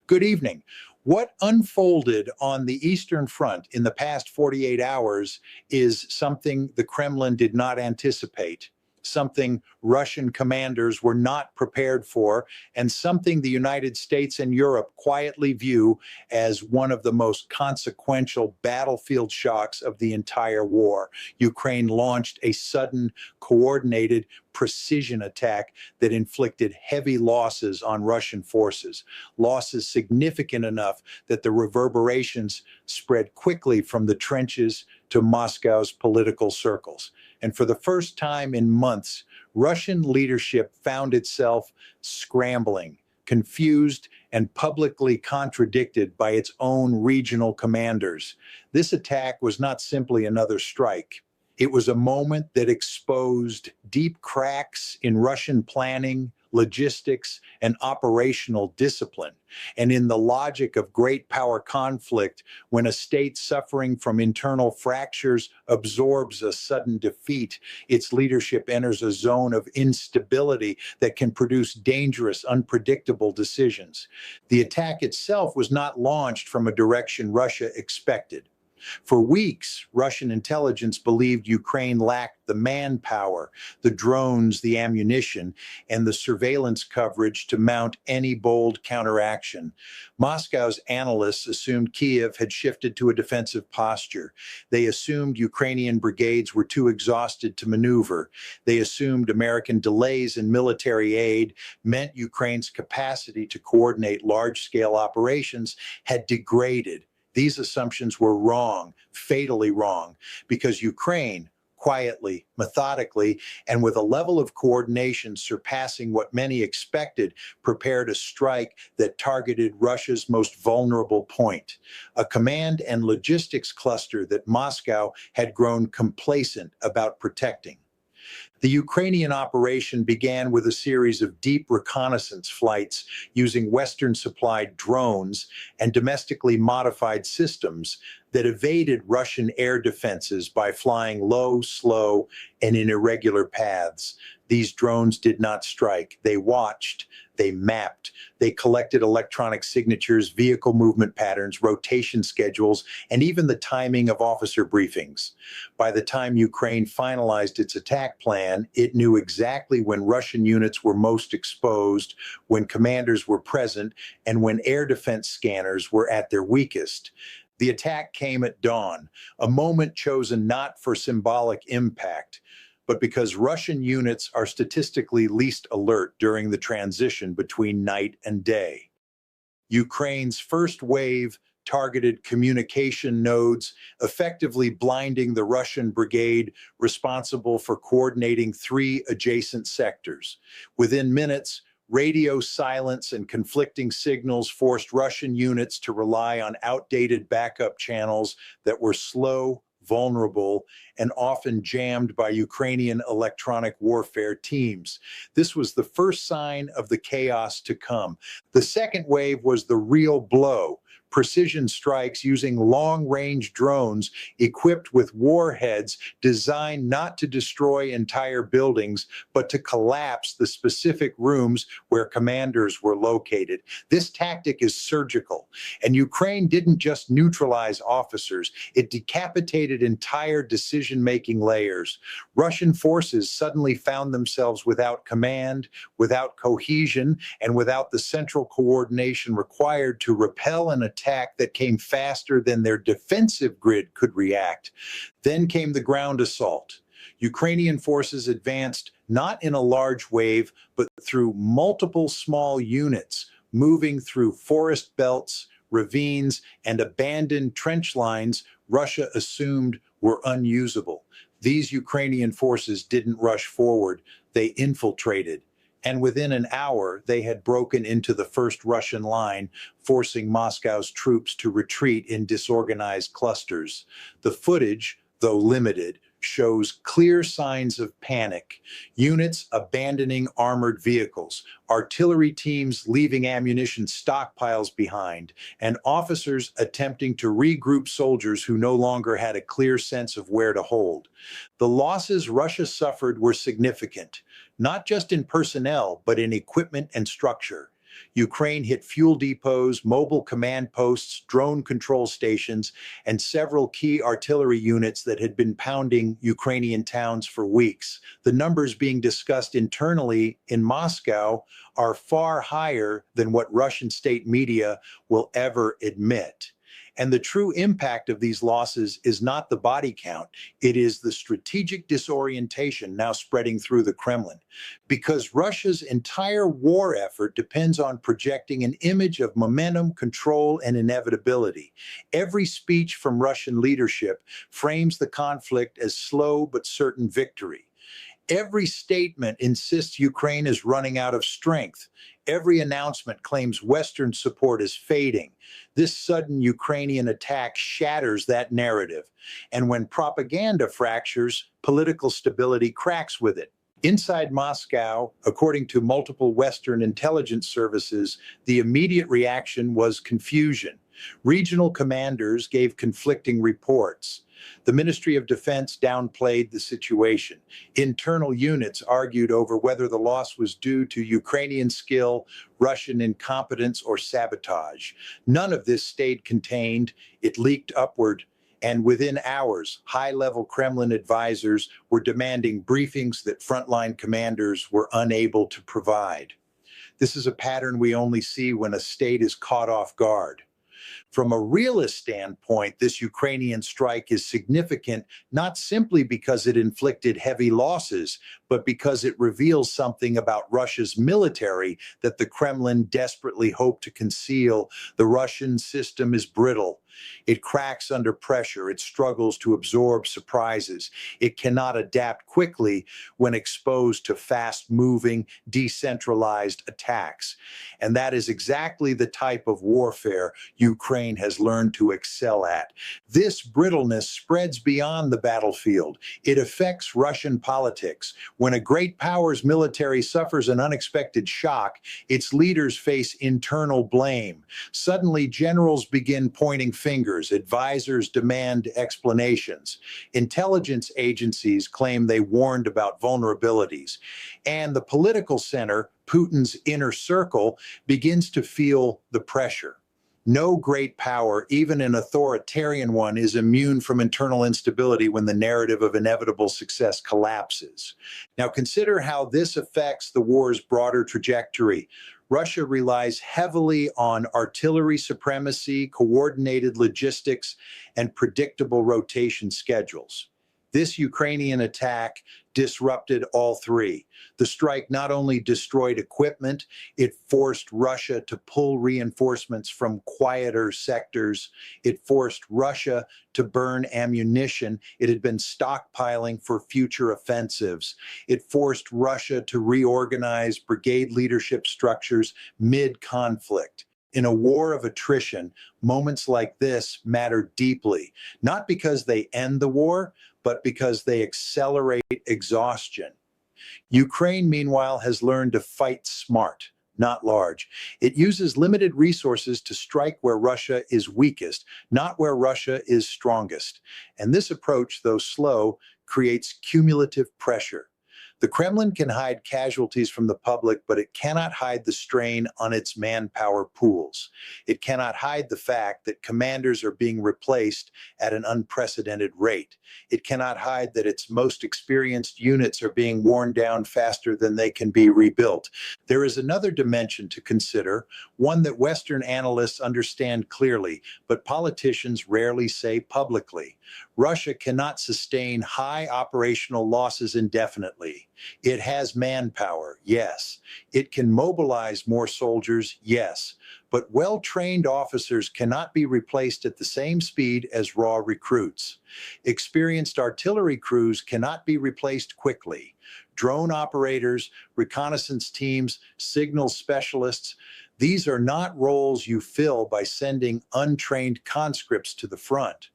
Good evening. What unfolded on the Eastern Front in the past 48 hours is something the Kremlin did not anticipate, something Russian commanders were not prepared for, and something the United States and Europe quietly view as one of the most consequential battlefield shocks of the entire war. Ukraine launched a sudden, coordinated, precision attack that inflicted heavy losses on Russian forces, losses significant enough that the reverberations spread quickly from the trenches to Moscow's political circles. And for the first time in months, Russian leadership found itself scrambling, confused, and publicly contradicted by its own regional commanders. This attack was not simply another strike. It was a moment that exposed deep cracks in Russian planning, logistics, and operational discipline. And in the logic of great power conflict, when a state suffering from internal fractures absorbs a sudden defeat, its leadership enters a zone of instability that can produce dangerous, unpredictable decisions. The attack itself was not launched from a direction Russia expected. For weeks, Russian intelligence believed Ukraine lacked the manpower, the drones, the ammunition, and the surveillance coverage to mount any bold counteraction. Moscow's analysts assumed Kiev had shifted to a defensive posture. They assumed Ukrainian brigades were too exhausted to maneuver. They assumed American delays in military aid meant Ukraine's capacity to coordinate large-scale operations had degraded. These assumptions were wrong, fatally wrong, because Ukraine, quietly, methodically, and with a level of coordination surpassing what many expected, prepared a strike that targeted Russia's most vulnerable point, a command and logistics cluster that Moscow had grown complacent about protecting. The Ukrainian operation began with a series of deep reconnaissance flights using Western-supplied drones and domestically modified systems that evaded Russian air defenses by flying low, slow, and in irregular paths. These drones did not strike. They watched, they mapped, they collected electronic signatures, vehicle movement patterns, rotation schedules, and even the timing of officer briefings. By the time Ukraine finalized its attack plan, it knew exactly when Russian units were most exposed, when commanders were present, and when air defense scanners were at their weakest. The attack came at dawn, a moment chosen not for symbolic impact, but because Russian units are statistically least alert during the transition between night and day. Ukraine's first wave targeted communication nodes, effectively blinding the Russian brigade responsible for coordinating three adjacent sectors. Within minutes, radio silence and conflicting signals forced Russian units to rely on outdated backup channels that were slow, vulnerable, and often jammed by Ukrainian electronic warfare teams. This was the first sign of the chaos to come. The second wave was the real blow. Precision strikes using long-range drones equipped with warheads designed not to destroy entire buildings, but to collapse the specific rooms where commanders were located. This tactic is surgical, and Ukraine didn't just neutralize officers, it decapitated entire decision-making layers. Russian forces suddenly found themselves without command, without cohesion, and without the central coordination required to repel an attack that came faster than their defensive grid could react. Then came the ground assault. Ukrainian forces advanced not in a large wave, but through multiple small units, moving through forest belts, ravines, and abandoned trench lines Russia assumed were unusable. These Ukrainian forces didn't rush forward, they infiltrated. And within an hour, they had broken into the first Russian line, forcing Moscow's troops to retreat in disorganized clusters. The footage, though limited, shows clear signs of panic, units abandoning armored vehicles, artillery teams leaving ammunition stockpiles behind, and officers attempting to regroup soldiers who no longer had a clear sense of where to hold. The losses Russia suffered were significant, not just in personnel, but in equipment and structure. Ukraine hit fuel depots, mobile command posts, drone control stations, and several key artillery units that had been pounding Ukrainian towns for weeks. The numbers being discussed internally in Moscow are far higher than what Russian state media will ever admit. And the true impact of these losses is not the body count, it is the strategic disorientation now spreading through the Kremlin. Because Russia's entire war effort depends on projecting an image of momentum, control, and inevitability. Every speech from Russian leadership frames the conflict as slow but certain victory. Every statement insists Ukraine is running out of strength. Every announcement claims Western support is fading. This sudden Ukrainian attack shatters that narrative. And when propaganda fractures, political stability cracks with it. Inside Moscow, according to multiple Western intelligence services, the immediate reaction was confusion. Regional commanders gave conflicting reports. The Ministry of Defense downplayed the situation. Internal units argued over whether the loss was due to Ukrainian skill, Russian incompetence, or sabotage. None of this stayed contained. It leaked upward. And within hours, high-level Kremlin advisors were demanding briefings that frontline commanders were unable to provide. This is a pattern we only see when a state is caught off guard. From a realist standpoint, this Ukrainian strike is significant not simply because it inflicted heavy losses, but because it reveals something about Russia's military that the Kremlin desperately hoped to conceal. The Russian system is brittle. It cracks under pressure. It struggles to absorb surprises. It cannot adapt quickly when exposed to fast-moving, decentralized attacks. And that is exactly the type of warfare Ukraine has learned to excel at. This brittleness spreads beyond the battlefield. It affects Russian politics. When a great power's military suffers an unexpected shock, its leaders face internal blame. Suddenly, generals begin pointing fingers. Advisors demand explanations. Intelligence agencies claim they warned about vulnerabilities. And the political center, Putin's inner circle, begins to feel the pressure. No great power, even an authoritarian one, is immune from internal instability when the narrative of inevitable success collapses. Now, consider how this affects the war's broader trajectory. Russia relies heavily on artillery supremacy, coordinated logistics, and predictable rotation schedules. This Ukrainian attack disrupted all three. The strike not only destroyed equipment, it forced Russia to pull reinforcements from quieter sectors. It forced Russia to burn ammunition it had been stockpiling for future offensives. It forced Russia to reorganize brigade leadership structures mid-conflict. In a war of attrition, moments like this matter deeply, not because they end the war, but because they accelerate exhaustion. Ukraine, meanwhile, has learned to fight smart, not large. It uses limited resources to strike where Russia is weakest, not where Russia is strongest. And this approach, though slow, creates cumulative pressure. The Kremlin can hide casualties from the public, but it cannot hide the strain on its manpower pools. It cannot hide the fact that commanders are being replaced at an unprecedented rate. It cannot hide that its most experienced units are being worn down faster than they can be rebuilt. There is another dimension to consider, one that Western analysts understand clearly, but politicians rarely say publicly. Russia cannot sustain high operational losses indefinitely. It has manpower, yes. It can mobilize more soldiers, yes. But well-trained officers cannot be replaced at the same speed as raw recruits. Experienced artillery crews cannot be replaced quickly. Drone operators, reconnaissance teams, signal specialists, these are not roles you fill by sending untrained conscripts to the front.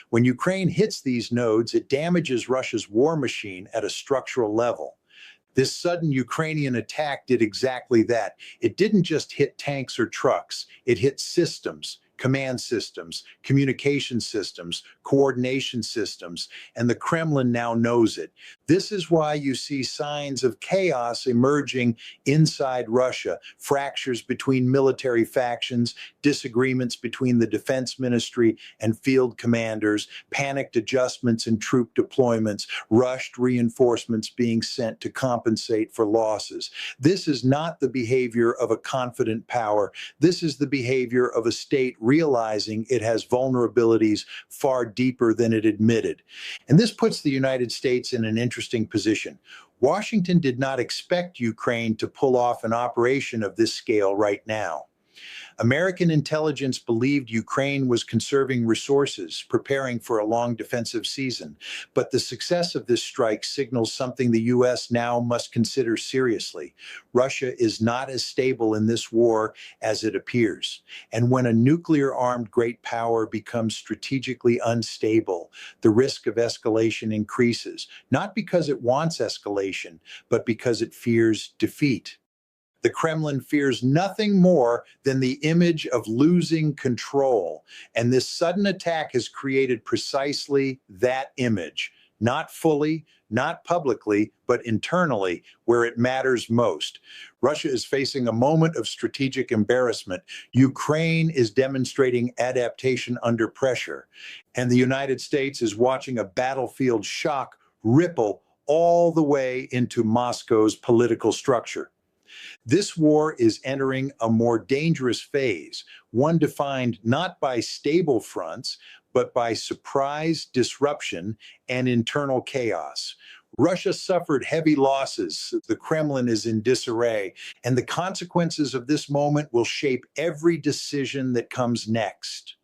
When Ukraine hits these nodes, it damages Russia's war machine at a structural level. This sudden Ukrainian attack did exactly that. It didn't just hit tanks or trucks. It hit systems, command systems, communication systems, coordination systems, and the Kremlin now knows it. This is why you see signs of chaos emerging inside Russia, fractures between military factions, disagreements between the defense ministry and field commanders, panicked adjustments in troop deployments, rushed reinforcements being sent to compensate for losses. This is not the behavior of a confident power. This is the behavior of a state realizing it has vulnerabilities far deeper than it admitted. And this puts the United States in an interesting position. Washington did not expect Ukraine to pull off an operation of this scale right now. American intelligence believed Ukraine was conserving resources, preparing for a long defensive season. But the success of this strike signals something the U.S. now must consider seriously. Russia is not as stable in this war as it appears. And when a nuclear-armed great power becomes strategically unstable, the risk of escalation increases, not because it wants escalation, but because it fears defeat. The Kremlin fears nothing more than the image of losing control. And this sudden attack has created precisely that image, not fully, not publicly, but internally, where it matters most. Russia is facing a moment of strategic embarrassment. Ukraine is demonstrating adaptation under pressure. And the United States is watching a battlefield shock ripple all the way into Moscow's political structure. This war is entering a more dangerous phase, one defined not by stable fronts, but by surprise, disruption, and internal chaos. Russia suffered heavy losses. The Kremlin is in disarray, and the consequences of this moment will shape every decision that comes next.